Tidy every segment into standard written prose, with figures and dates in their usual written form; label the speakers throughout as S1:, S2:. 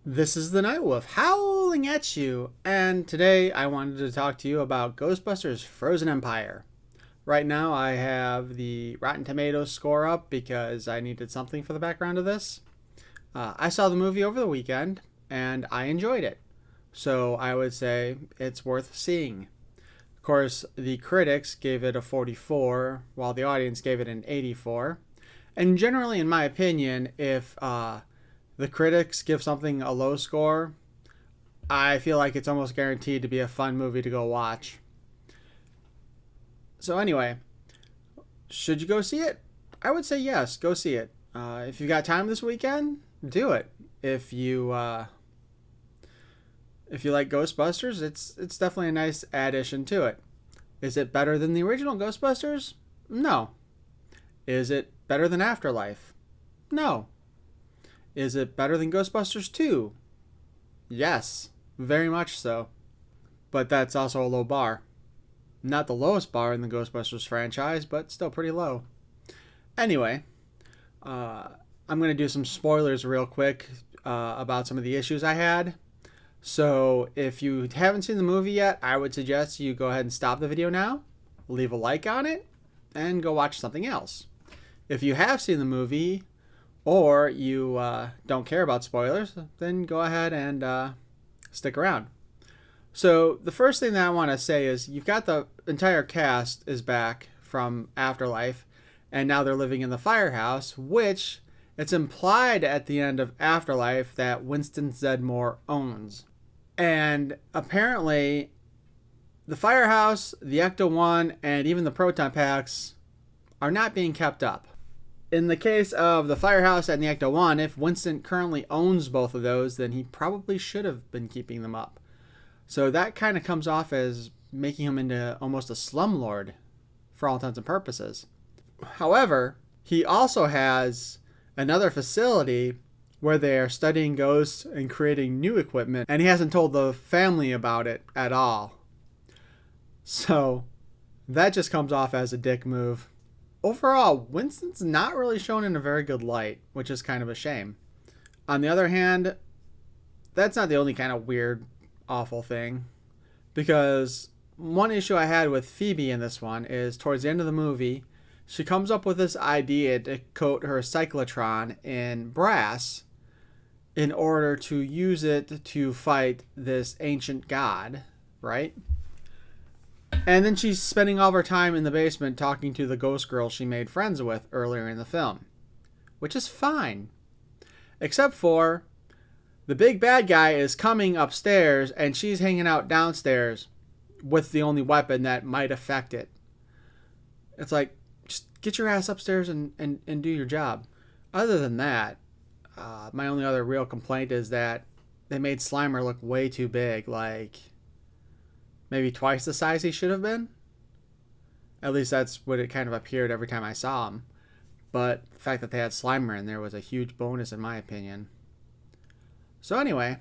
S1: This is the Night Wolf howling at you, and today I wanted to talk to you about Ghostbusters Frozen Empire. Right now, I have the Rotten Tomatoes score up because I needed something for the background of this. I saw the movie over the weekend and I enjoyed it, so I would say it's worth seeing. Of course, the critics gave it a 44, while the audience gave it an 84. And generally, in my opinion, if the critics give something a low score, I feel like it's almost guaranteed to be a fun movie to go watch. So anyway, should you go see it? I would say yes, go see it. If you got time this weekend, do it. If you like Ghostbusters, it's definitely a nice addition to it. Is it better than the original Ghostbusters? No. Is it better than Afterlife? No. Is it better than Ghostbusters 2? Yes, very much so. But that's also a low bar. Not the lowest bar in the Ghostbusters franchise, but still pretty low. Anyway, I'm going to do some spoilers real quick about some of the issues I had. So if you haven't seen the movie yet, I would suggest you go ahead and stop the video now, leave a like on it, and go watch something else. If you have seen the movie, or you don't care about spoilers, then go ahead and stick around. So the first thing that I want to say is you've got the entire cast is back from Afterlife, and now they're living in the firehouse, which it's implied at the end of Afterlife that Winston Zedmore owns. And apparently, the firehouse, the Ecto-1, and even the proton packs are not being kept up. In the case of the firehouse and the Ecto-1, if Winston currently owns both of those, then he probably should have been keeping them up. So that kind of comes off as making him into almost a slumlord for all intents and purposes. However, he also has another facility where they are studying ghosts and creating new equipment, and he hasn't told the family about it at all. So that just comes off as a dick move. Overall, Winston's not really shown in a very good light, which is kind of a shame. On the other hand, that's not the only kind of weird, awful thing. Because one issue I had with Phoebe in this one is towards the end of the movie, she comes up with this idea to coat her cyclotron in brass in order to use it to fight this ancient god, right? And then she's spending all of her time in the basement talking to the ghost girl she made friends with earlier in the film. Which is fine. Except for the big bad guy is coming upstairs and she's hanging out downstairs with the only weapon that might affect it. It's like, just get your ass upstairs and do your job. Other than that, my only other real complaint is that they made Slimer look way too big. Like, maybe twice the size he should have been. At least that's what it kind of appeared every time I saw him. But the fact that they had Slimer in there was a huge bonus in my opinion. So anyway,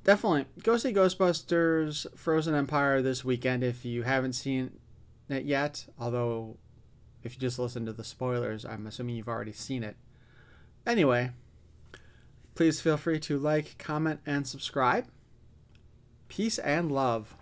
S1: definitely go see Ghostbusters Frozen Empire this weekend if you haven't seen it yet. Although, if you just listen to the spoilers, I'm assuming you've already seen it. Anyway, please feel free to like, comment, and subscribe. Peace and love.